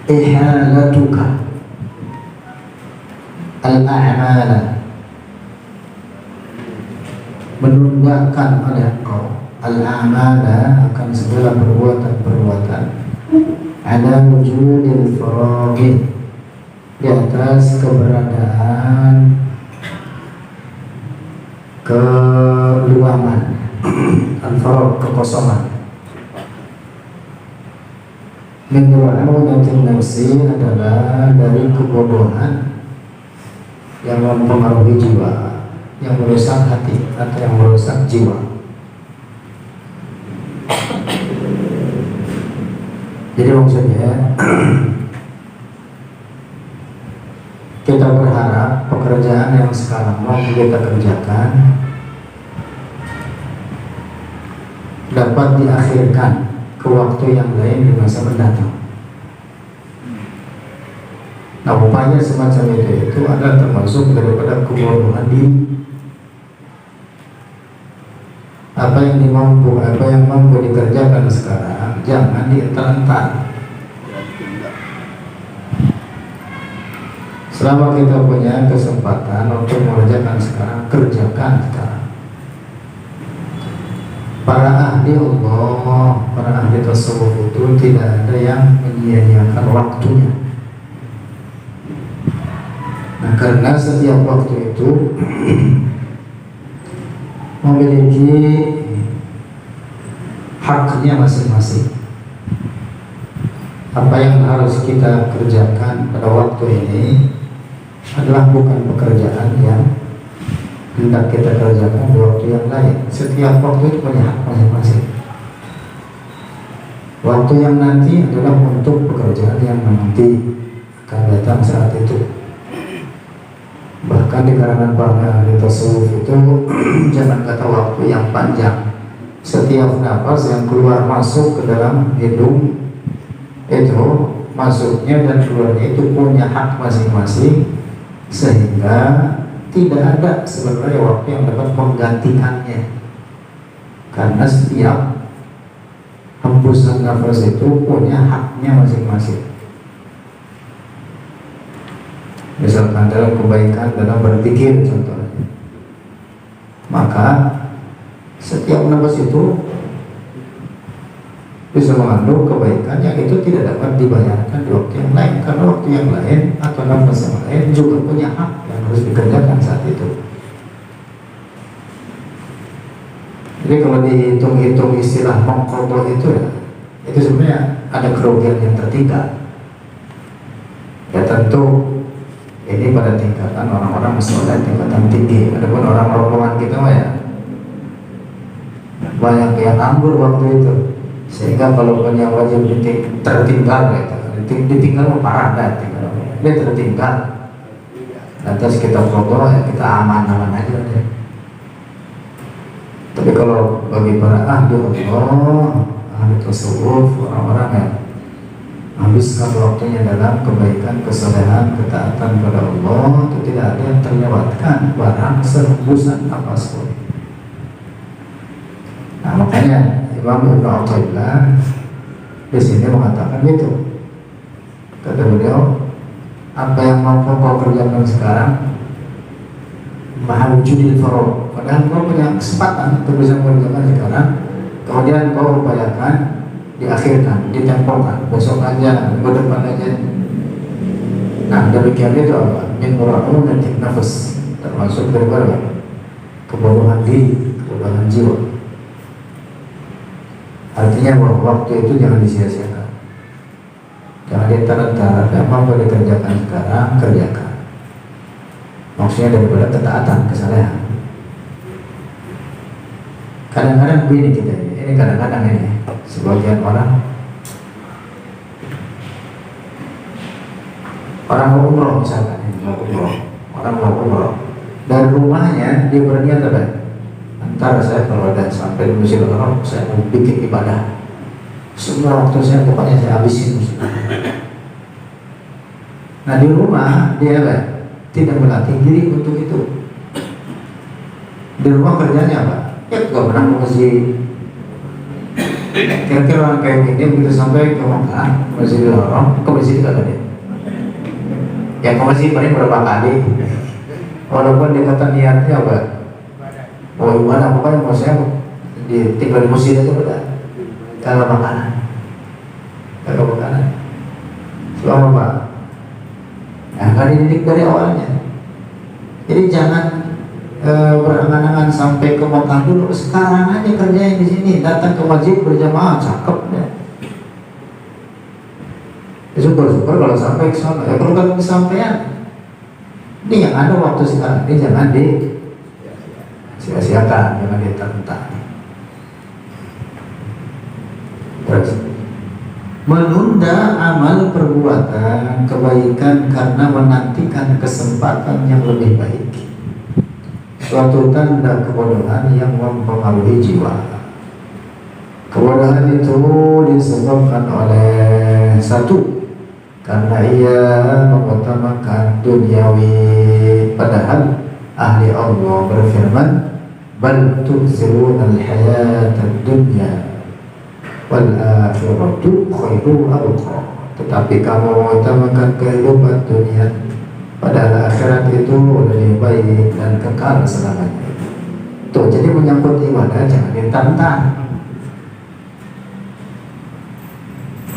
ihalatuka al-a'mala, menundukkan oleh engkau al-a'mala, akan segala perbuatan-perbuatan, ala wujudil faraghi, di atas keberadaan keluangan, al-faragh, kekosongan. Min wa'udatin nafsi, adalah dari kebodohan yang mempengaruhi jiwa, yang merusak hati atau yang merusak jiwa. Jadi maksudnya kita berharap pekerjaan yang sekarang mau kita kerjakan dapat diakhirkan ke waktu yang lain di masa mendatang. Nah, upaya semacam itu adalah termasuk daripada kebodohan diri. Apa yang mampu dikerjakan sekarang jangan dientar-entar. Selama kita punya kesempatan untuk mengerjakan sekarang, kerjakan sekarang. Para ahli Allah, para ahli tasawuf itu tidak ada yang menyia-nyiakan waktunya. Nah, karena setiap waktu itu memiliki haknya masing-masing. Apa yang harus kita kerjakan pada waktu ini adalah bukan pekerjaan yang hendak kita kerjakan di waktu yang lain. Setiap waktu itu punya hak masing-masing. Waktu yang nanti adalah untuk pekerjaan yang nanti akan datang saat itu. Bahkan di kalangan para ahli tasawuf itu jangan kata waktu yang panjang. Setiap nafas yang keluar masuk ke dalam hidung itu, masuknya dan keluarnya itu punya hak masing-masing, sehingga tidak ada sebenarnya waktu yang dapat menggantikannya. Karena setiap hembusan nafas itu punya haknya masing-masing. Misalkan dalam kebaikan, dalam berpikir contohnya, maka setiap nafas itu bisa mengandung kebaikan yang itu tidak dapat dibayarkan di waktu yang lain, karena waktu yang lain atau nafas yang lain juga punya hak yang harus dikerjakan saat itu. Jadi kalau dihitung-hitung istilah mengqadha itu ya, itu sebenarnya ada kerugian yang tertinggal. Ya tentu ini pada tingkatan orang-orang soleh tingkatan tinggi. Adapun orang rombongan kita mah ya banyak yang anggur waktu itu, sehingga kalau punya wajib tertinggal gitu. Ditinggal parah dah, dia tertinggal. Lantas kita foto ya kita aman-aman aja deh. Tapi kalau bagi para ahli Allah, ahli tasawuf, orang-orang yang habiskan waktunya dalam kebaikan, kesolehan, ketaatan kepada Allah, itu tidak ada yang terlewatkan barang serembusan nafas pun. Nah, makanya Imam Ibnu Athaillah di sini mengatakan itu. Kata beliau, apa yang mampu kau kerjakan sekarang mahawujudil faragh, padahal kau punya kesempatan untuk bisa mengerjakan sekarang, kemudian kau upayakan diakhirkan, ditempohkan, besok aja, minggu depan aja. Nah, demikian itu apa? Min mura'unatin nafas, termasuk daripada kebodohan diri, kebodohan jiwa. Artinya bahwa waktu itu jangan disia-siakan, jangan dientar-entar. Yang mampu dikerjakan sekarang, kerjakan. Maksudnya daripada ketaatan, kesalehan. Kadang-kadang begini kita ini kadang-kadang ini sebagian orang mau umroh misalkan, orang mau umroh dari rumahnya dia berniat apa? Antara saya kalau ada sampai di Masjidil Haram saya mau bikin ibadah, semua waktu saya pokoknya saya habisin. Nah di rumah dia apa? Tidak melatih diri untuk itu. Di rumah kerjanya apa? Ya gak pernah ke masjid, Kira-kira orang kayak gini begitu sampai ke Mekah, Masjidil Haram, ke masjid kagak dia? Ya ke masjid paling berapa kali? Walaupun dia kata niatnya apa? Oh gimana? Pokoknya mau saya tinggal di masjid aja udah. Kalau makanan, selama apa? Nah, kan dididik dari awalnya. Jadi jangan berangan-angan sampai ke Mekah dulu. Sekarang aja kerjain di sini. Datang ke masjid berjamaah, cakep ya. Syukur-syukur kalau sampai ke sana. Ya kalau kan kesampaian, ini yang ada waktu sekarang ini jangan di sia-siakan, jangan ditentang. Terus menunda amal perbuatan kebaikan karena menantikan kesempatan yang lebih baik, suatu tanda kebodohan yang mempengaruhi jiwa. Kebodohan itu disebabkan oleh satu, karena ia mengutamakan duniawi, padahal ahli Allah berfirman, bal tu'thiruna al-hayata ad-dunya wal akhiratu khairu abqa. Tetapi kamu mengutamakan kehidupan dunia, padahal akhirat itu lebih baik dan kekal selamanya. Tuh, jadi menyangkut ibadah jangan ditantang.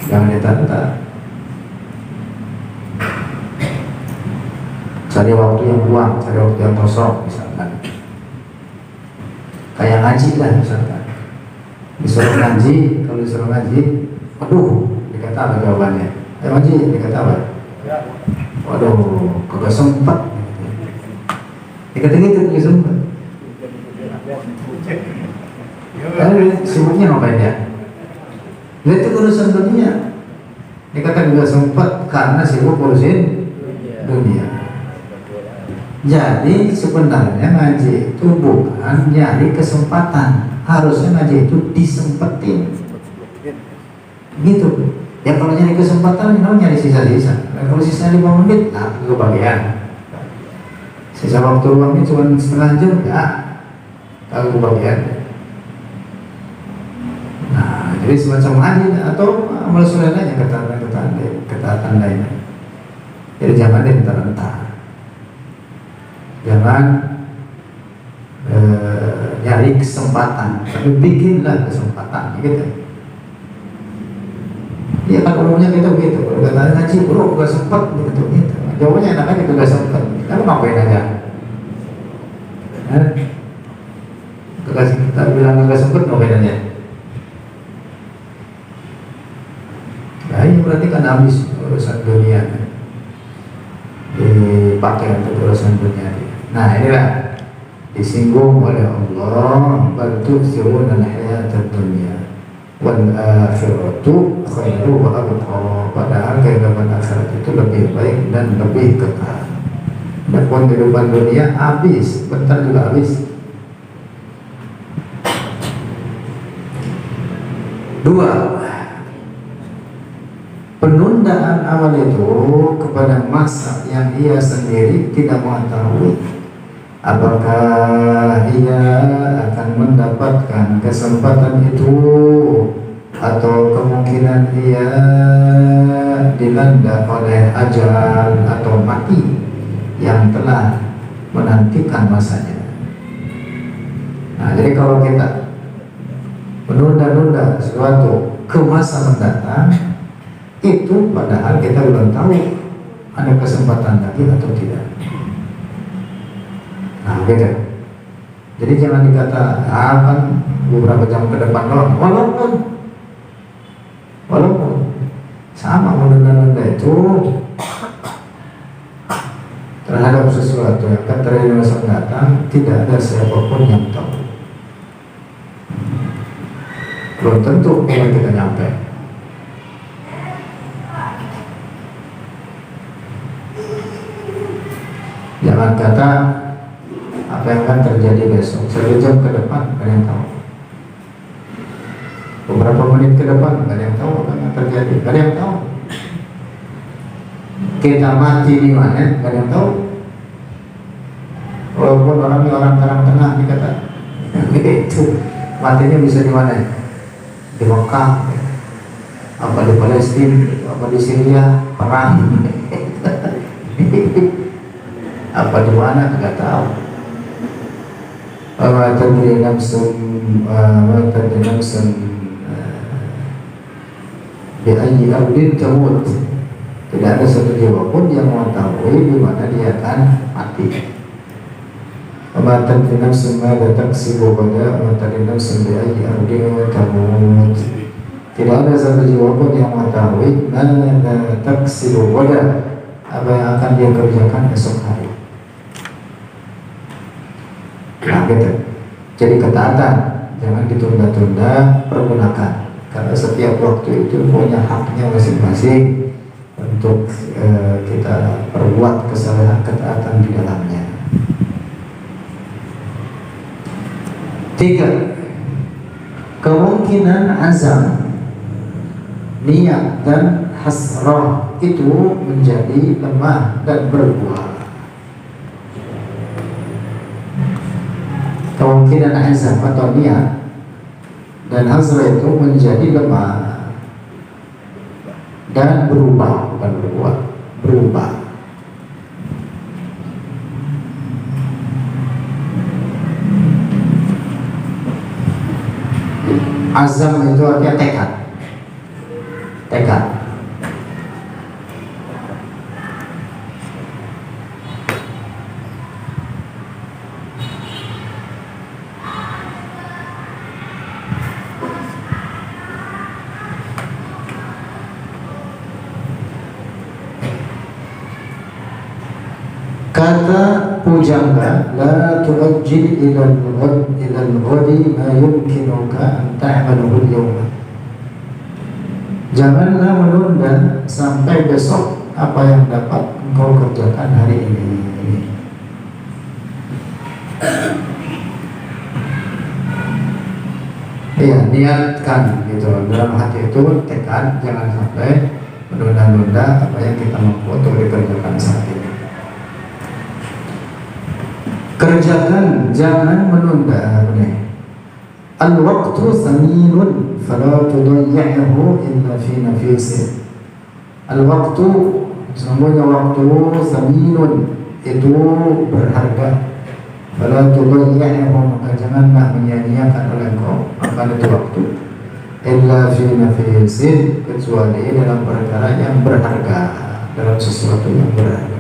Jangan ditantang. Cari waktu yang luang, cari waktu yang kosong misalkan. Kayak ngaji lah misalkan. Disuruh ngaji, kalau disuruh ngaji, waduh, dikata apa jawabannya? Ayo ngaji, dikata apa? Waduh, kagak sempat. Dikata gitu, kagak sempat. Lalu sibuknya ngapain ya? Dia itu urusan dunia. Dikata kagak sempat karena sibuk urusin dunia. Jadi sebenarnya ngaji itu bukan nyari kesempatan. Harusnya ngaji itu disempetin gitu ya. Kalau nyari kesempatan nyari sisa-sisa. Kalau sisa 5 menit, nah itu kebagian. Sisa waktu luangnya cuma setengah jam, ya kalau kebagian. Nah jadi semacam ngaji atau amal soleh lainnya, ketaatan lainnya. Jadi jangan dihentar-hentar, jangan nyari kesempatan, tapi bikinlah kesempatan gitu. Iya kan umumnya kita begitu. Kalau kata ngaji, bro gak sempat gitu. Jawabannya enak aja, gak sempat. Kamu ngapain aja? Kita bilang gak sempat, ngapain aja? Nah ini berarti kan habis urusan dunia, dipakai untuk urusan dunia. Nah inilah disinggung oleh Allah, bal tu'thiruna al-hayata ad-dunya wal akhiratu khairu wa abqa. Padahal kehidupan akhirat itu lebih baik dan lebih kekal. Adapun kehidupan dunia habis, bentar juga habis. 2. Penundaan amal itu kepada masa yang ia sendiri tidak mengetahui apakah ia akan mendapatkan kesempatan itu atau kemungkinan ia dilanda oleh ajal atau mati yang telah menantikan masanya. Nah, jadi kalau kita menunda-nunda sesuatu ke masa mendatang, itu padahal kita belum tahu ada kesempatan lagi atau tidak. Nah, beda. Jadi jangan dikata kan beberapa jam ke depan doang. Walaupun sama menunda-nunda itu terhadap sesuatu yang akan terjadi masa mendatang, tidak ada siapapun yang tahu. Belum tentu kalau kita nyampe. Jangan kata apa yang akan terjadi besok, 1 jam ke depan, gak ada yang tahu. Beberapa menit ke depan, gak ada yang tahu apa yang terjadi, gak ada yang tahu. Kita mati di mana, gak ada yang tahu. Walaupun orang Karang Tengah dikata, itu matinya bisa di mana? di Mekah, apa di Palestina, apa di Syria perang, apa di mana nggak tahu. Wa tadri nafsun bi ayyi ardin tamut. Tidak ada satu jiwa pun yang mengetahui di mana dia akan mati. Wa tadri nafsun madza taksibu ghadan, wa tadri nafsun bi ayyi ardin tamut. Tidak ada satu jiwa pun yang mengetahui madza taksibu ghadan, apa yang akan dia kerjakan esok hari. Nah, gitu. Jadi ketaatan jangan ditunda-tunda, pergunakan, karena setiap waktu itu punya haknya masing-masing untuk kita perbuat kesalahan ketaatan di dalamnya. 3. Kemungkinan azam, niat dan hasrah itu menjadi lemah dan berbuah. Kemungkinan azam atau niat dan hasrah itu menjadi lemah dan berubah, bukan berbuah, berubah. Azam itu artinya tekad. Tekad. Kata pujangga, la tu'ajjil ila al-ghadi ma yumkinuka an ta'malahu al-yawma. Janganlah menunda sampai besok apa yang dapat engkau kerjakan hari ini. Iya, niatkan gitu dalam hati itu, tekad, jangan sampai menunda-nunda apa yang kita mampu untuk dikerjakan saat ini. Kerjakan, jangan menunda. Al-waqtu saminun fala tudayyi'hu illa fi nafisih. Al-waqtu, semuanya waktu, saminun, itu berharga. Fala tudayyi'hu, maka janganlah menyia-nyiakan oleh engkau akan itu waktu. Illa fi nafisih, kecuali dalam perkara yang berharga, dalam sesuatu yang berharga.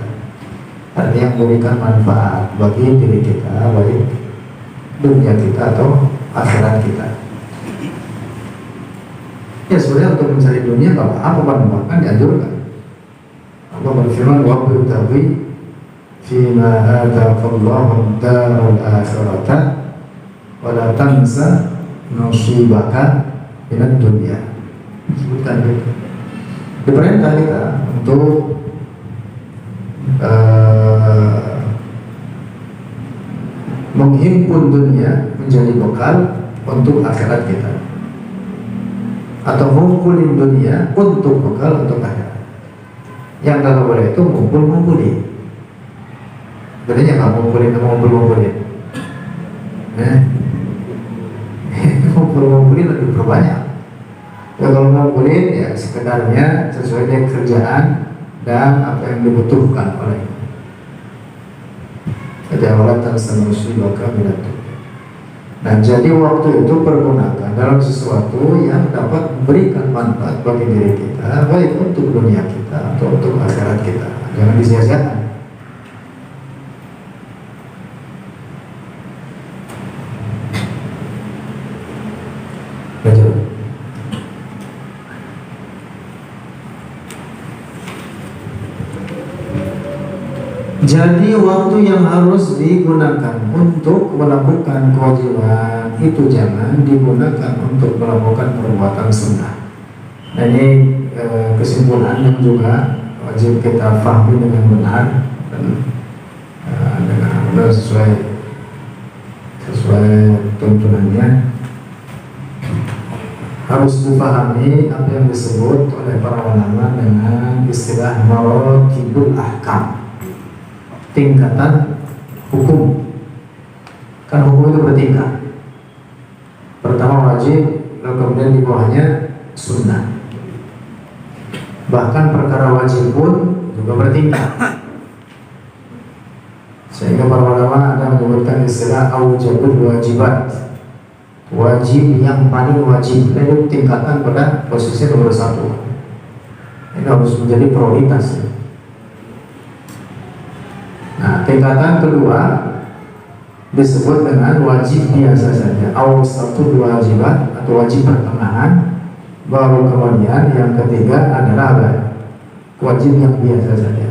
Artinya yang memberikan manfaat bagi diri kita, baik dunia kita atau akhirat kita. Ya sebenarnya untuk mencari dunia apa bahkan dianjurkan. Allah berfirman, wa tabtaghi fima ataqallahu ad-daral akhirata wa la tansa nasibaka minad dunya. Sebutkan itu. Diperintah kita untuk menghimpun dunia menjadi bekal untuk akhirat kita, atau ngumpulin dunia untuk bekal untuk akhirat. Yang tak boleh itu ngumpulin. Sebenarnya nggak ngumpulin, ngumpulin lebih berbanyak. Ya, kalau ngumpulin ya sekedarnya sesuai dengan kerjaan dan apa yang dibutuhkan oleh kejawatan semuanya bakal binatu. Nah, jadi waktu itu pergunakan dalam sesuatu yang dapat memberikan manfaat bagi diri kita, baik untuk dunia kita atau untuk akhirat kita. Jangan disia-siakan. Jadi waktu yang harus digunakan untuk melakukan kewajiban itu jangan digunakan untuk melakukan perbuatan sunnah. Nah, ini kesimpulan yang juga wajib kita pahami dengan benar dan dengan sesuai tuntunannya. Harus dipahami apa yang disebut oleh para ulama dengan istilah maratibul ahkam, tingkatan hukum. Kan hukum itu bertingkat. Pertama wajib, lalu kemudian di bawahnya sunnah. Bahkan perkara wajib pun juga bertingkat. Sehingga para ulama ada menyebutkan istilah aujabul wajibat, wajib yang paling wajib. Itu tingkatan pada posisi nomor 1. Ini harus menjadi prioritas. Nah, tingkatan kedua disebut dengan wajib biasa saja, atau satu wajibat atau wajib pertengahan. Baru kemudian yang ketiga adalah apa? Wajib yang biasa saja.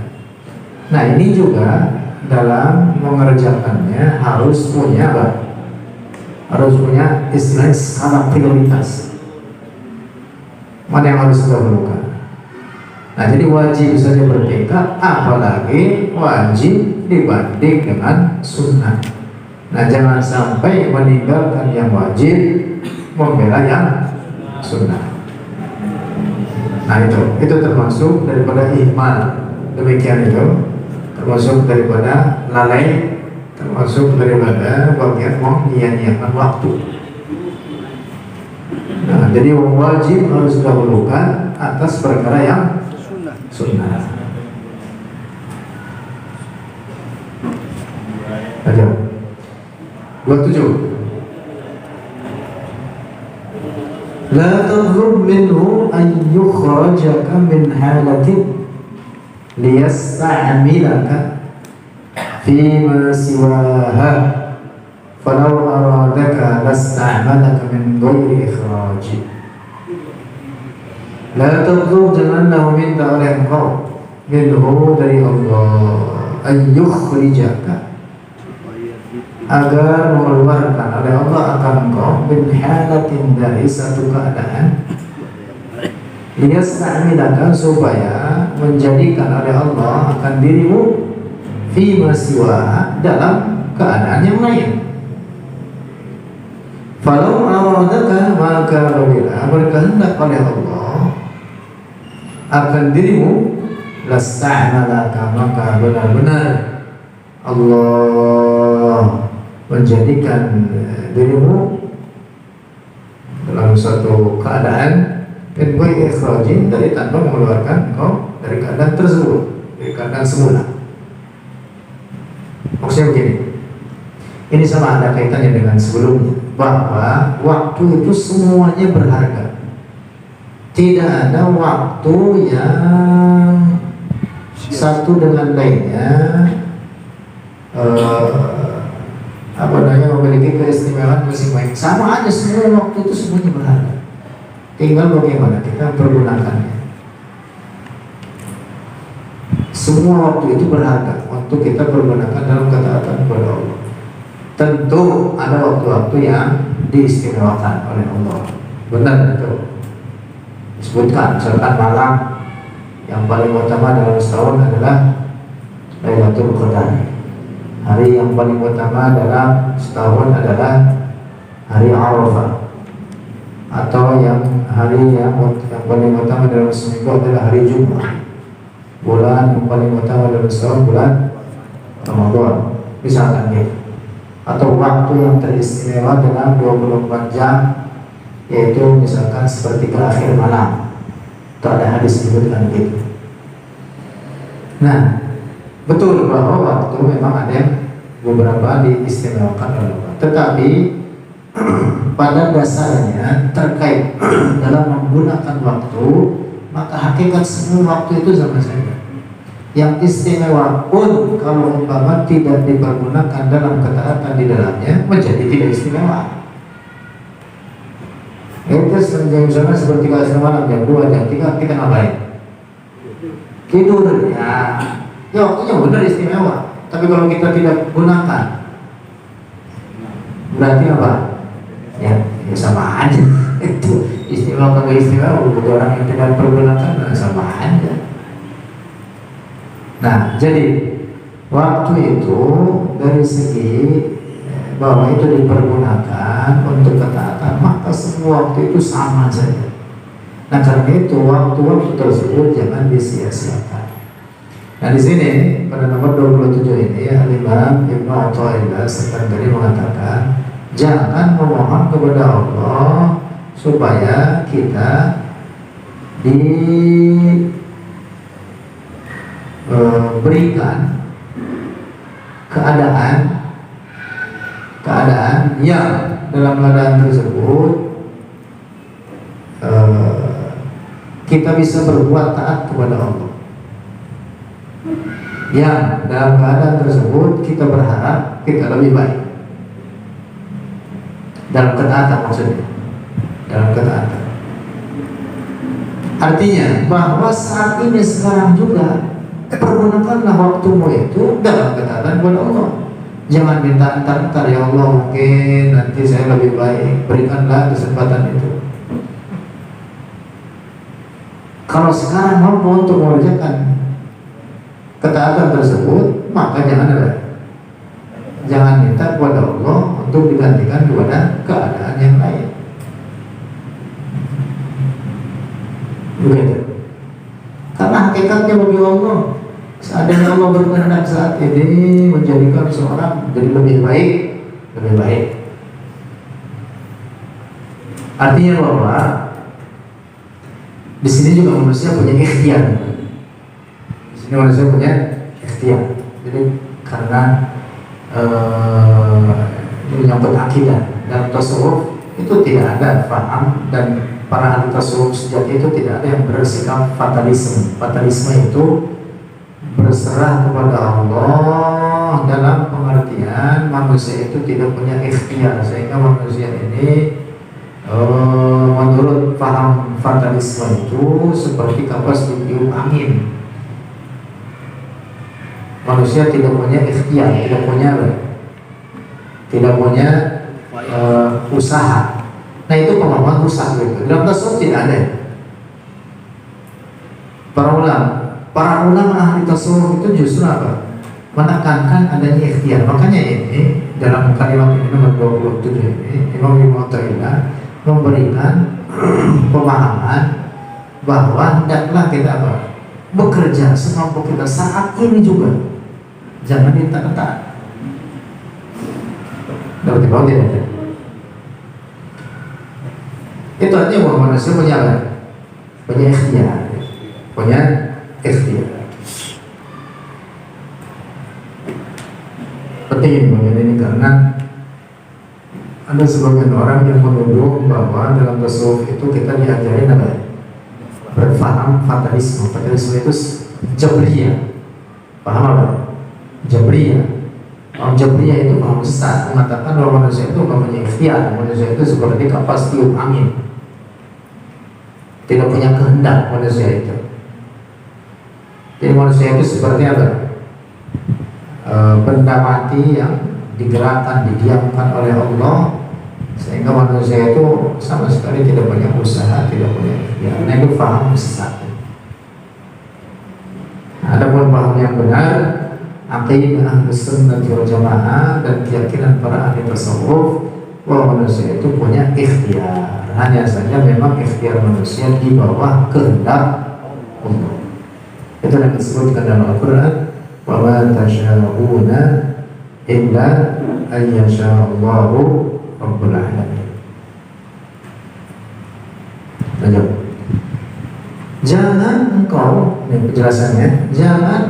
Nah, ini juga dalam mengerjakannya harus punya apa? Harus punya istilah skala prioritas. Mana yang harus didahulukan? Nah, jadi wajib saja bertingkat, apalagi wajib dibanding dengan sunnah. Nah, jangan sampai meninggalkan yang wajib membela yang sunnah. Nah, itu termasuk daripada ihmal. Demikian itu termasuk daripada lalai, termasuk daripada bagian menyia-nyiakan waktu. Nah, jadi wajib harus didahulukan atas perkara yang sunnah. Aja. 27. La tadhlub minhu an yukhrajaka min halatin liyasta'milaka fima siwaha falau aradaka lasta'malaka min ghairi ikhraj. La tadhlub, janganlah meminta oleh engkau minhu dari Allah an yukhrijaka, agar mengeluarkan oleh Allah akan engkau min halatin, dari satu keadaan, liyasta'milaka, supaya menjadikan oleh Allah akan dirimu fima siwa, dalam keadaan yang lain. Falau aradaka, maka apabila berkehendak oleh Allah akan dirimu, lasta'malaka, maka benar-benar Allah menjadikan dirimu dalam suatu keadaan dan baik ikhrajin, dari tanpa mengeluarkan engkau dari keadaan tersebut, dari keadaan semula. Maksudnya begini, ini sama ada kaitannya dengan sebelumnya, bahwa waktu itu semuanya berharga. Tidak ada waktu yang satu dengan lainnya memiliki keistimewaan masing-masing. Sama aja, semua waktu itu semuanya berharga. Tinggal bagaimana kita pergunakannya. Semua waktu itu berharga untuk kita pergunakan dalam ketaatan kepada Allah. Tentu ada waktu-waktu yang diistimewakan oleh Allah. Benar itu. Disebutkan, misalkan malam yang paling utama dalam setahun adalah Lailatul Qadar. Hari yang paling utama dalam setahun adalah hari Arafah. Atau hari yang paling utama dalam seminggu adalah hari Jumat. Bulan yang paling utama dalam setahun bulan Ramadan, misalkan gitu. Atau waktu yang teristimewa dalam 24 jam, yaitu misalkan seperti akhir malam. Itu ada hadis disebutkan gitu. Nah, betul bahwa waktu memang ada yang beberapa diistimewakan oleh Allah. Tetapi pada dasarnya terkait dalam menggunakan waktu, maka hakikat semua waktu itu sama saja. Yang istimewa pun kalau umpama tidak dipergunakan dalam ketaatan di dalamnya, menjadi tidak istimewa. Itu misalnya seperti kalau malam jam 2, jam 3 kita ngapain? Tidur ya. Ya waktunya benar istimewa. Tapi kalau kita tidak gunakan, berarti apa? Ya sama aja. Itu istimewa atau istimewa untuk orang yang tidak pergunakan sama aja. Nah, jadi waktu itu dari segi bahwa itu dipergunakan untuk ketaatan, maka semua waktu itu sama saja. Nah, karena itu waktu-waktu tersebut jangan disia-siakan. Nah, di sini pada nomor 27 ini Al-Imam Ibnu Athaillah sekali mengatakan, jangan memohon kepada Allah supaya kita diberikan keadaan yang dalam keadaan tersebut kita bisa berbuat taat kepada Allah, yang dalam keadaan tersebut kita berharap kita lebih baik dalam ketaatan, maksudnya dalam ketaatan. Artinya bahwa saat ini sekarang juga pergunakanlah waktumu itu dalam ketaatan kepada Allah. Jangan minta antar ya Allah mungkin nanti saya lebih baik, berikanlah kesempatan itu. Kalau sekarang mampu untuk mengerjakan ketaatan tersebut, maka jangan minta kepada Allah untuk digantikan kepada keadaan yang lain. Begitu. Karena hakikatnya bagi Allah, seandainya Allah berkehendak saat ini menjadikan seorang jadi lebih baik. Artinya bahwa di sini juga manusia punya ikhtiar. Di sini manusia punya ikhtiar. Jadi karena menyangkut akidah dan tasawuf itu tidak ada paham, dan para ahli tasawuf sejati itu tidak ada yang bersikap fatalisme. Fatalisme itu berserah kepada Allah dalam pengertian manusia itu tidak punya ikhtiar, sehingga manusia ini menurut paham fatalisme itu seperti kapas ditiup angin. Manusia tidak punya ikhtiar, tidak punya usaha. Nah itu pemahaman rusak gitu. Dalam tasawuf tidak ada. Para ulama ahli tasawuf itu justru apa? Menekankan adanya ikhtiar. Makanya ini dalam kalimat ini nomor 27 ini Imam Ibnu Athaillah memberikan pemahaman bahwa hendaklah kita apa? Bekerja semampu kita saat ini juga. Jangan minta-minta. Dapat tidak ada. Itu artinya bahwa manusia punya apa? Punya ikhtiar. Penting ini karena ada sebagian orang yang menuduh bahwa dalam tasawuf itu kita diajarin apa? Berfaham fatalisme. Fatalisme itu jabriyah. Paham apa? Jabriyah. Jabriyah itu paham sesat, mengatakan bahwa manusia itu bukan punya ikhtiar. Manusia itu seperti kapas tiup angin, tidak punya kehendak manusia itu. Jadi manusia itu seperti apa? Benda mati yang digerakkan, didiamkan oleh Allah, sehingga manusia itu sama sekali tidak punya usaha, tidak punya ikhtiar. Nah itu paham sesat. Adapun paham yang benar, aqidah Ahlus Sunnah wal Jamaah dan keyakinan para ahli tasawuf bahwa manusia itu punya ikhtiar. Hanya saja memang ikhtiar manusia di bawah kehendak Allah. Itu yang disebutkan dalam Al-Quran, wa ma tasyauna illa an yasha'allahu rabbul alamin. Lanjut. Jangan engkau, ini penjelasannya, jangan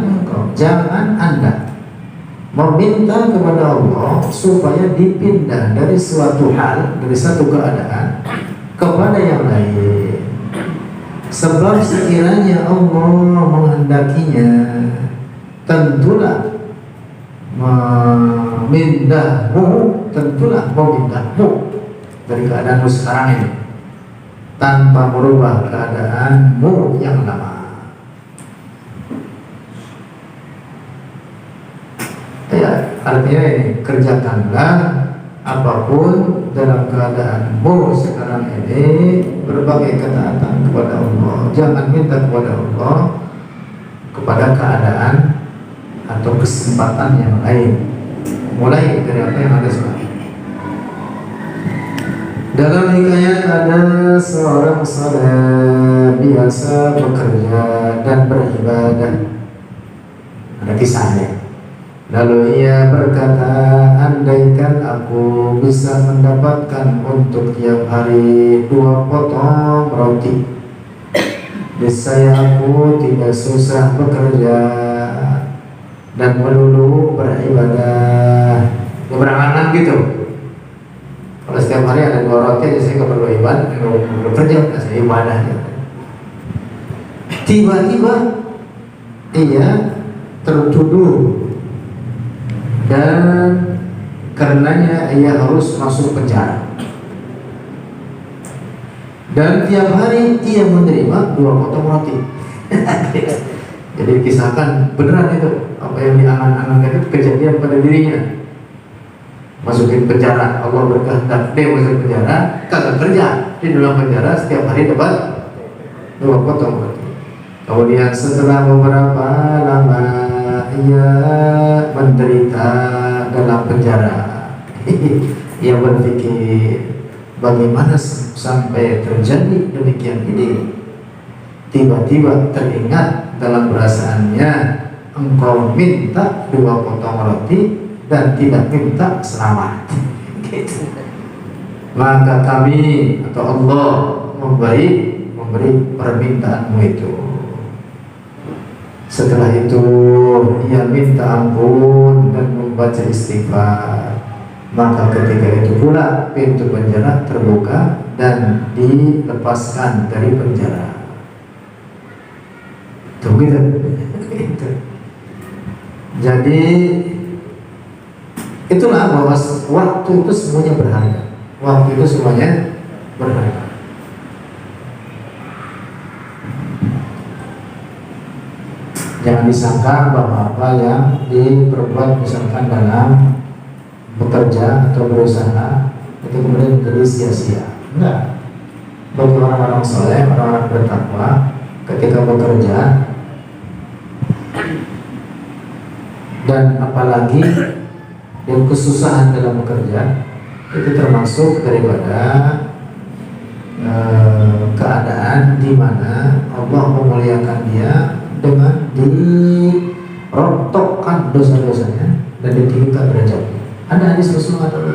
Anda meminta kepada Allah supaya dipindah dari suatu hal, dari satu keadaan kepada yang lain. Sebab sekiranya Allah menghendakinya, tentulah memindahmu dari keadaanmu sekarang ini tanpa merubah keadaanmu yang lama. Ya, artinya ini, kerjakanlah apapun dalam keadaanmu sekarang ini, berbagai ketaatan kepada Allah. Jangan minta kepada Allah kepada keadaan atau kesempatan yang lain. Mulai dari apa yang ada sekarang. Dalam hikayat ada seorang saleh biasa bekerja dan beribadah. Ada kisahnya. Lalu ia berkata, andaikan aku bisa mendapatkan untuk tiap hari 2 potong roti, niscaya aku tidak susah bekerja dan melulu beribadah. Berangan gitu. Kalau setiap hari ada 2 roti, jadi saya nggak perlu ibadah, nggak perlu bekerja, saya ibadah. Tiba-tiba ia tertuduh dan karenanya ia harus masuk penjara. Dan tiap hari ia menerima 2 potong roti. Jadi kisahkan beneran itu apa yang diangan-angan itu kejadian pada dirinya. Masukin penjara, Allah berkehendak dia masuk penjara, kagak kerja di dalam penjara, setiap hari dapat 2 potong roti. Kemudian setelah beberapa lama ia menderita dalam penjara. Ia berpikir, bagaimana sampai terjadi demikian ini? Tiba-tiba teringat dalam perasaannya, engkau minta 2 potong roti dan tidak minta selamat. Gitu. Maka kami atau Allah memberi permintaanmu itu. Setelah itu ia minta ampun dan membaca istighfar. Maka ketika itu pula pintu penjara terbuka dan dilepaskan dari penjara. Tuh gitu. Jadi itulah bahwa waktu itu semuanya berharga. Waktu itu semuanya berharga. Jangan disangka bahwa apa yang diperbuat misalkan dalam bekerja atau berusaha itu kemudian menjadi sia-sia. Enggak. Bagi orang-orang soleh, orang-orang bertakwa, ketika bekerja dan apalagi yang kesusahan dalam bekerja, itu termasuk daripada keadaan di mana Allah memuliakan dia dengan dirontokkan dosa-dosanya dan ditinggikan derajatnya. Ada hadis Rasulullah itu.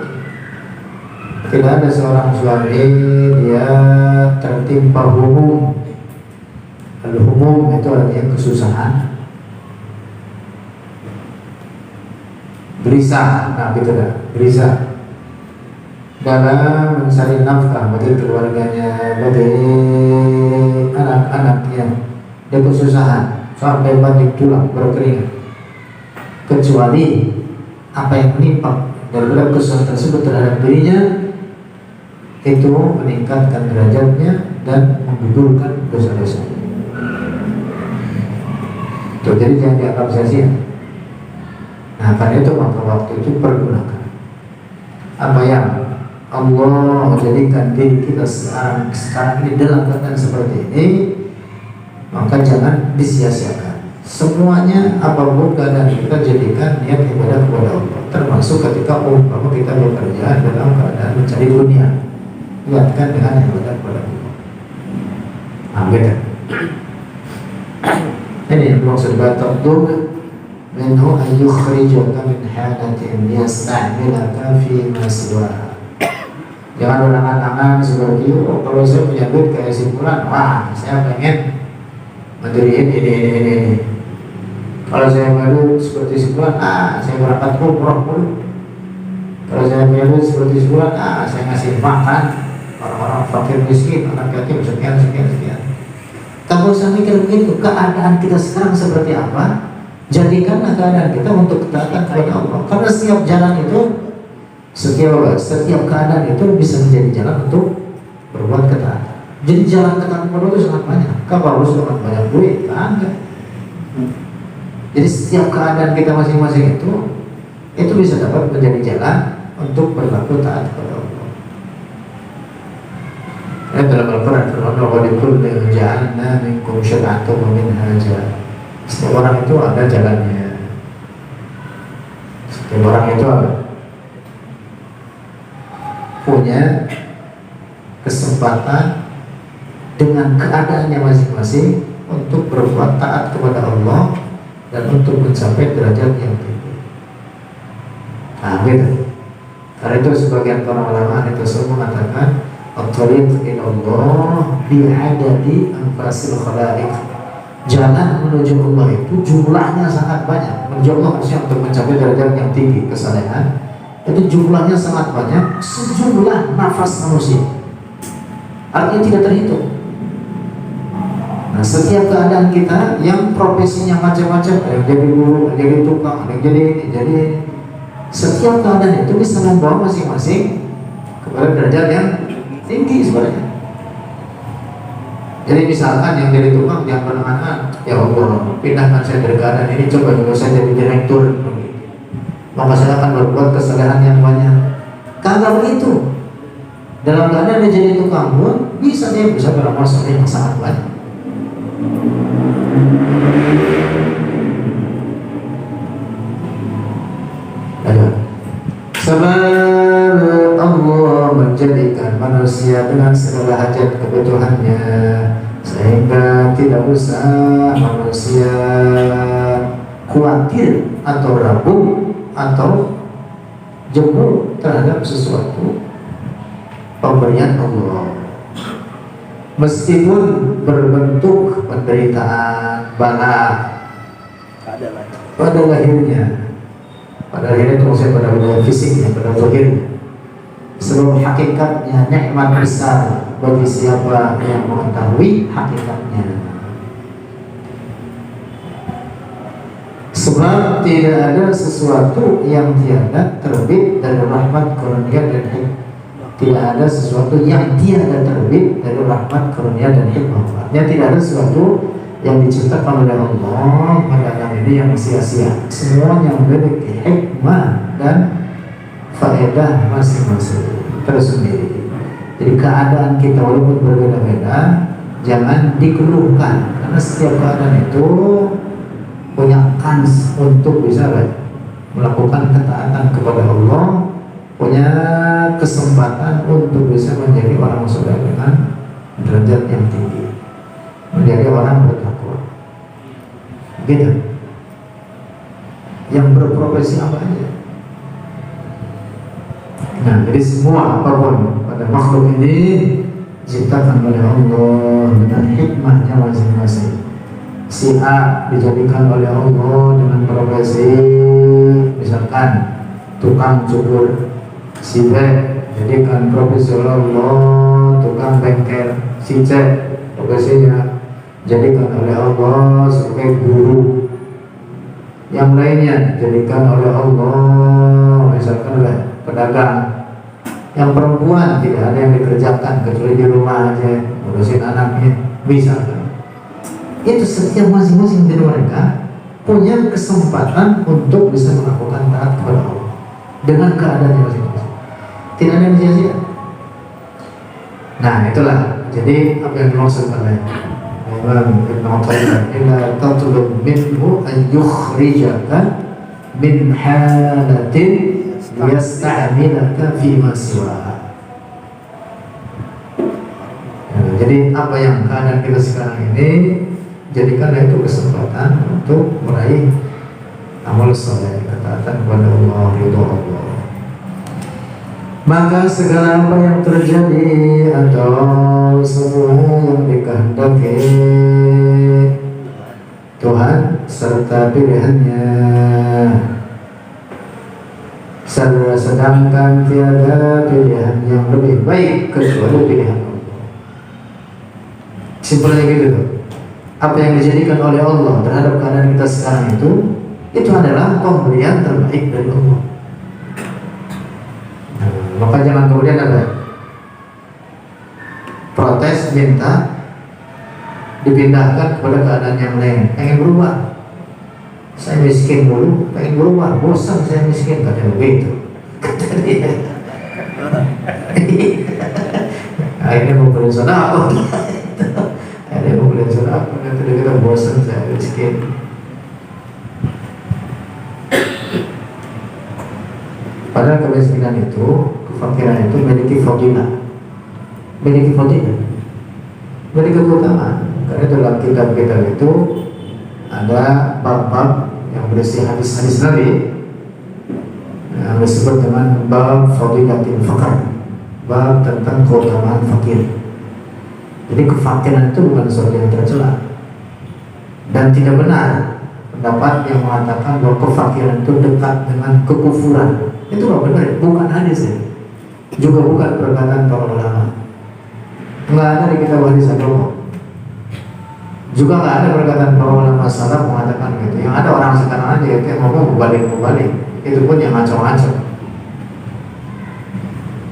Tidak ada seorang suami dia tertimpa humum. Al-humum itu artinya kesusahan, gelisah, nah gitu dah, gelisah dalam mencari nafkah bagi keluarganya, bagi anak-anaknya. Dia kesusahan sampai banting tulang berkeringat, kecuali apa yang menimpa daripada kesusahan tersebut terhadap dirinya itu meningkatkan derajatnya dan menggugurkan dosa-dosanya. Tuh, jadi jangan dianggap sia-sia. Nah, karena itu maka waktu itu pergunakan apa yang Allah jadikan diri kita sekarang ini dalam keadaan seperti ini, maka jangan disia-siakan. Semuanya apapun keadaan kita jadikan niat ibadah kepada Allah. Termasuk ketika umpama kita bekerja dalam keadaan mencari dunia, niatkan dengan ibadah kepada Allah. Amin. Ini yang maksud batabduk minhu ayyukhrijaka min halatin yasta'milaka fi maswa. Jangan berangan-angan seperti kalau saya punya duit kayak si Fulan, wah saya pengen mendiriin ini. Kalau saya punya duit seperti si Fulan, saya berangkat umroh dulu. Kalau saya punya duit seperti si Fulan, saya ngasih makan orang-orang fakir miskin, anak yatim sekian. Kalau usah mikir begitu, keadaan kita sekarang seperti apa? Jadikanlah keadaan kita untuk ketaatan kepada Allah. Karena setiap jalan itu, setiap keadaan itu bisa menjadi jalan untuk berbuat ketaatan. Jadi jalan ketaatan kepada Allah itu sangat banyak. Kau harus dapat banyak duit, enggak. Jadi setiap keadaan kita masing-masing itu bisa dapat menjadi jalan untuk berlaku taat kepada Allah. Dalam Al-Quran firman Allah dikullin ja'alna minkum syir'atan wa minhaja. Setiap orang itu ada jalannya. Setiap orang itu punya kesempatan dengan keadaannya masing-masing untuk berbuat taat kepada Allah dan untuk mencapai derajat yang tinggi. Nah, gitu. Karena itu sebagian para ulama itu semua mengatakan at-thariq ila Allah bi'adadi anfasil khalaiq. Jalan menuju Allah itu jumlahnya sangat banyak. Menuju Allah maksudnya untuk mencapai derajat yang tinggi kesalehan itu jumlahnya sangat banyak sejumlah nafas manusia. Artinya tidak terhitung. Nah, setiap keadaan kita yang profesinya macam-macam, ada yang jadi guru, ada yang jadi tukang, ada yang jadi ini, jadi setiap keadaan itu bisa membawa masing-masing kepada derajat yang tinggi sebenarnya. Jadi misalkan yang jadi tukang yang menangan, ya Allah, pindahkan saya dari keadaan ini, coba juga saya jadi direktur, maka saya akan berbuat kesalahan yang banyak. Kagak begitu. Dalam keadaan dia jadi tukang pun bisa beramal soleh yang sangat banyak. Sebab Allah menjadikan manusia dengan segala hajat kebutuhannya, sehingga tidak usah manusia khawatir atau ragu atau jemu terhadap sesuatu pemberian Allah, meskipun berbentuk penderitaan, bala pada lahirnya. Pada akhirnya itu maksudnya pada wilayah fisiknya, pada zahirnya. Sebab hakikatnya nikmat besar bagi siapa yang mengetahui hakikatnya. Sebab tidak ada sesuatu yang tiada terbit dari rahmat karunia dan hikmah. Tidak ada sesuatu yang tiada terbit dari rahmat karunia dan hikmah. Artinya tidak ada sesuatu yang diciptakan oleh Allah pada alam ini yang sia-sia. Semuanya memiliki hikmah dan faedah masing-masing tersendiri. Jadi keadaan kita walaupun berbeda-beda, jangan dikeluhkan, karena setiap keadaan itu punya kans untuk bisa melakukan ketaatan kepada Allah, punya kesempatan untuk bisa menjadi orang soleh dengan derajat yang tinggi, menjadi orang bertakwa. Gitu. Yang berprofesi apa aja. Nah, jadi semua apapun pada makhluk ini diciptakan oleh Allah dengan hikmahnya masing-masing. Si A dijadikan oleh Allah dengan profesi misalkan tukang cukur, si B jadikan profesi oleh Allah tukang bengkel, si C profesinya jadikan oleh Allah sebagai guru, yang lainnya jadikan oleh Allah misalkan oleh pedagang. Yang perempuan tidak ada yang dikerjakan kecuali di rumah aja ngurusin anaknya, bisa kan? Itu setiap masing-masing dari mereka punya kesempatan untuk bisa melakukan taat kepada Allah dengan keadaannya masing-masing. Tidak ada yang sia-sia. Nah, itulah jadi apa yang dimaksud oleh Imam Ibn Athaillah, illa tatlub minhu an yukhrijaka min halatin yasta'milaka fi ma siwaha. Jadi apa yang keadaan kita sekarang ini, jadikanlah itu kesempatan untuk meraih amal soleh, ketaatan kepada Allah, ridho Allah. Maka segala apa yang terjadi atau semua yang dikehendaki Tuhan serta pilihannya, sedangkan tiada pilihan yang lebih baik kecuali pilihan Allah. Simpelnya gitu. Apa yang dijadikan oleh Allah terhadap keadaan kita sekarang itu adalah pemberian terbaik dari Allah. Maka jangan kemudian ada protes, minta dipindahkan kepada keadaan yang lain. Pengen berubah, saya miskin dulu, pengen berubah, bosan saya miskin, kata begitu. Akhirnya mau beli sedekah, akhirnya mau beli sedekah, nanti kita bosan saya miskin. Padahal kemiskinan itu, kefakiran itu memiliki fadilah, memiliki keutamaan. Karena dalam kitab-kitab itu ada bab-bab yang berisi hadis-hadis Nabi yang disebut dengan bab fadilatil faqr, bab tentang keutamaan fakir. Jadi kefakiran itu bukan sesuatu yang tercela, dan tidak benar pendapat yang mengatakan bahwa kefakiran itu dekat dengan kekufuran. Itu nggak benar, bukan hadis ya, juga bukan perkataan para ulama. Nggak ada di kitab hadis agama, juga nggak ada perkataan para ulama salaf mengatakan gitu. Yang ada orang sekarang aja itu yang ngomong balik, itu pun yang ngaco-ngaco.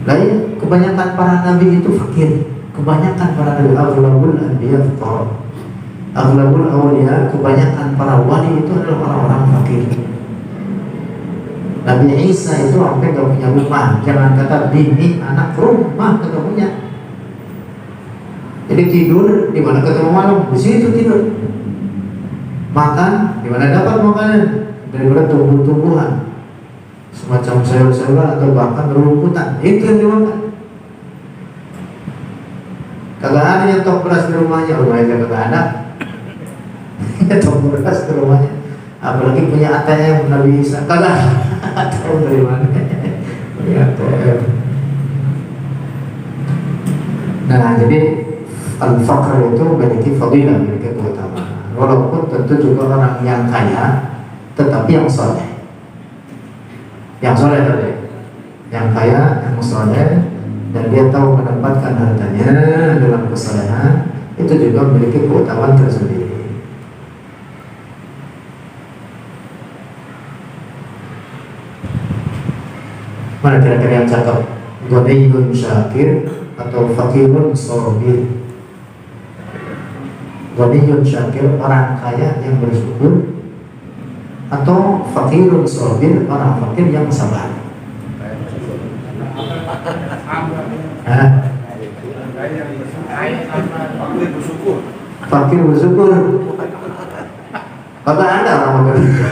Lain kebanyakan para nabi itu fakir, kebanyakan para nabi, aghlabul anbiya fuqara, aghlabul awliya, kebanyakan para wali itu adalah orang-orang fakir. Nabi Isa itu sampai gak punya rumah, jangan kata bini, anak, rumah gak punya. Jadi tidur di mana ketemu malam, di situ tidur. Makan di mana dapat makanan, daripada tumbuh-tumbuhan, semacam sayur-sayuran atau bahkan rumputan, itu yang dimakan. Kagak ada yang tok beras di rumahnya, rumahnya kagak ada. Tok beras di rumahnya, apalagi punya atanya yang Nabi Isa, kagak tahu dari mana. Punya ATM. Nah, jadi al-faqr itu memiliki fadilah, memiliki keutamaan. Walaupun tentu juga orang yang kaya, tetapi yang soleh. Yang soleh tadi, yang kaya, yang soleh, dan dia tahu menempatkan hartanya dalam kesalehan, itu juga memiliki keutamaan tersendiri. Mana kira-kira yang cakep? Ghaniyun syakir atau fakirun sabir? Ghaniyun syakir, orang kaya yang bersyukur, atau fakirun sabir, orang fakir yang sabar? Fakir bersyukur. Kagak ada orang fakir.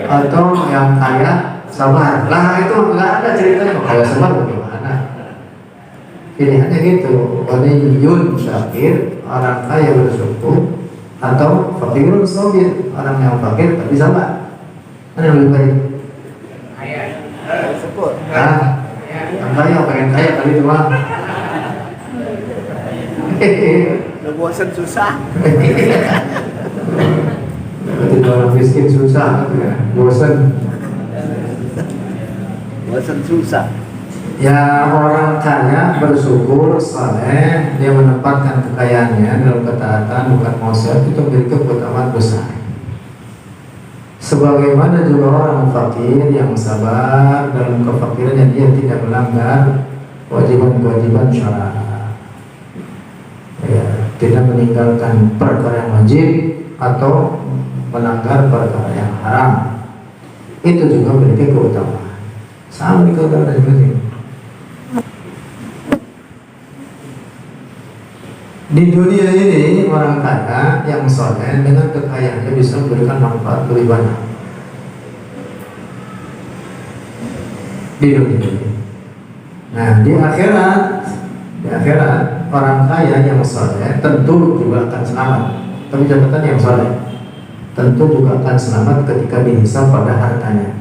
Atau yang kaya sabar. Lah itu nggak ada ceritanya. Kaya sabar bagaimana? Pilihannya gitu. Ghaniyun syakir, orang kaya bersyukur, atau fakirun sabir, orang yang fakir tapi sabar. Mana yang lebih baik? Kaya. Syukur. Nah, yang kaya pengen kaya kali itu mah. Udah bosan susah. Berarti orang miskin susah, bosan. Bosan susah. Ya, orang kaya bersyukur, saleh, dia menempatkan kekayaannya dalam ketaatan, bukan maksiat, itu memiliki keutamaan besar. Sebagaimana juga orang fakir yang sabar dalam kefakirannya, dia tidak melanggar kewajiban-kewajiban syariat, ya, tidak meninggalkan perkara yang wajib atau melanggar perkara yang haram, itu juga memiliki keutamaan. Sama di keutamaan ini. Di dunia ini orang kaya yang soleh dengan kekayaannya bisa memberikan manfaat lebih banyak di dunia ini. Nah, di akhirat orang kaya yang soleh tentu juga akan selamat. Tapi catatan yang soleh tentu juga akan selamat ketika dihisab pada hartanya.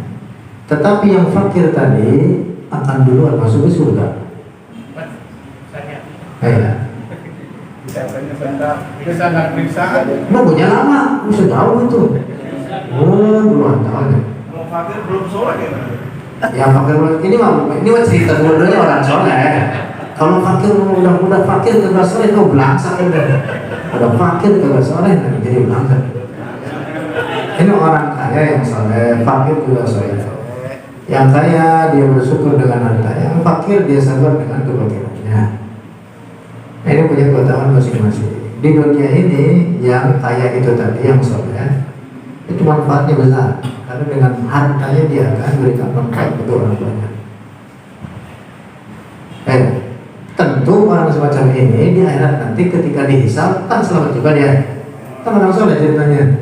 Tetapi yang fakir tadi akan duluan masuk ke surga. Bisa nggak periksa? Nunggunya lama, bisa jauh itu. Oh, duluan tahun. Kalau fakir belum soleh ya? Ya fakir ini mah cerita dua-duanya orang soleh. Kalau fakir udah fakir kagak soleh, itu belangsak udah. Udah fakir kagak soleh, jadi belangsak. Ini orang kaya yang soleh, fakir juga soleh. Yang kaya dia bersyukur dengan hartanya, yang fakir dia sabar dengan kefakirannya. Nah, ini punya keutamaan masing-masing. Di dunia ini yang kaya itu tadi yang soleh, itu manfaatnya besar karena dengan hartanya dia akan berikan manfaat untuk orang banyak. Tentu orang semacam ini di akhirat nanti ketika dihisab kan selamat juga dia. Kan orang soleh ceritanya.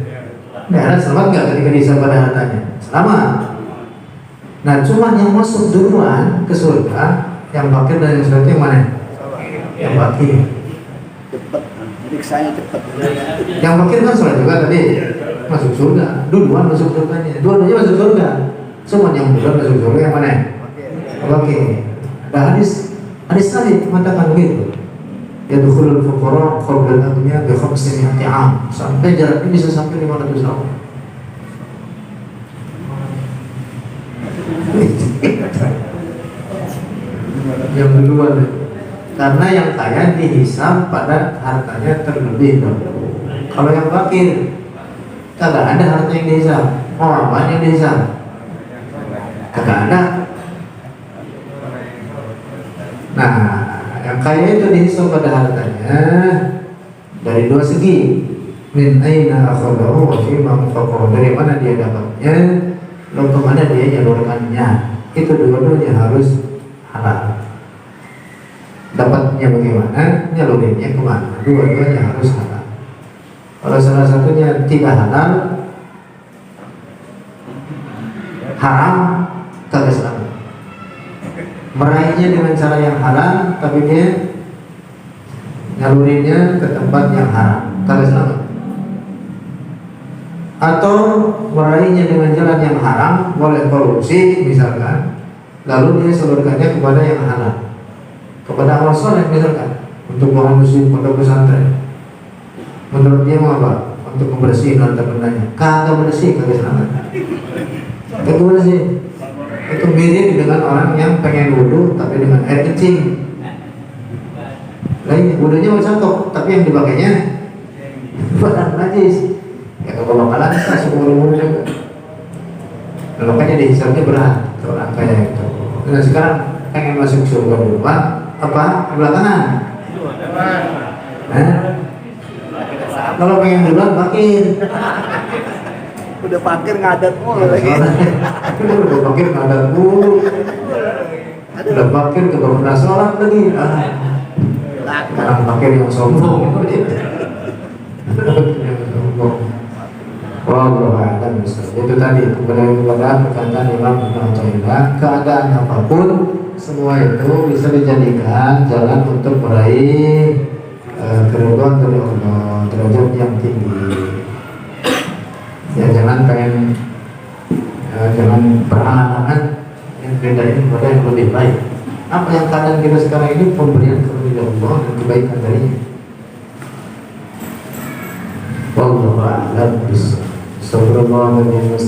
Di akhirat selamat nggak ketika dihisab pada hartanya? Selamat. Nah, cuman yang masuk duluan ke surga yang fakir dan yang soleh yang mana? Yang fakir. Cepat, periksanya cepat. Yang fakir kan soleh juga tadi masuk surga, duluan masuk surganya, dua-duanya masuk surga. Semua yang bulan masuk surga yang mana? Oke. Ada hadis tadi mengatakan begitu. Yadkhulul fuqara qabla al-aghniya bi 500 'am. Sampai jaraknya bisa sampai 500 tahun. Yang kedua, karena yang kaya dihisab pada hartanya terlebih dahulu. Kalau yang fakir kagak ada harta yang dihisab, apa yang dihisab? Kagak ada. Nah, yang kaya itu dihisab pada hartanya dari dua segi. Min aina akhadahu wa fima anfaqahu. Dari mana dia dapatnya, lalu kemana dia nyalurkannya. Itu dua-duanya harus halal. Dapatnya bagaimana, nyalurinnya kemana. Dua-duanya harus halal. Kalau salah satunya tidak halal, haram, kagak selamat. Meraihnya dengan cara yang halal, tapi dia nyalurinnya ke tempat yang haram, kagak selamat. Atau meraihnya dengan jalan yang haram, boleh korupsi misalkan, lalu dia salurkannya kepada yang halal, kepada amal soleh misalkan, untuk bangun masjid, pondok pesantren. Menurut dia mau apa? Untuk membersihkan harta bendanya. Kagak bersih, kagak selamat. Kagak bersih. Itu mirip dengan orang yang pengen wudhu tapi dengan air kencing. Lain wudhunya mau contoh, tapi yang dipakainya barang najis. Ya kalau bakalan langsung wudhu juga. Nah, makanya dihisabnya berat orang kaya itu. Nah sekarang pengen masuk surga dulu, Pak? Apa? Belakangan? Kalau pengen duluan fakir. Udah fakir ngadat mulu lagi. Udah fakir ngadat mulu. Udah fakir gak pernah sholat lagi. Orang fakir yang sombong. Wah, itu tadi kepada perkataan Imam Ibnu Athaillah, keadaan apapun semua itu bisa dijadikan jalan untuk meraih keridhaan dari Allah, derajat yang tinggi. Ya jangan jangan berangan-angan yang beda ini pada yang lebih baik. Apa yang keadaan kita sekarang ini pemberian kepada Allah dan kebaikan darinya. Wallahu a'lam bishawab. Astagfirullah.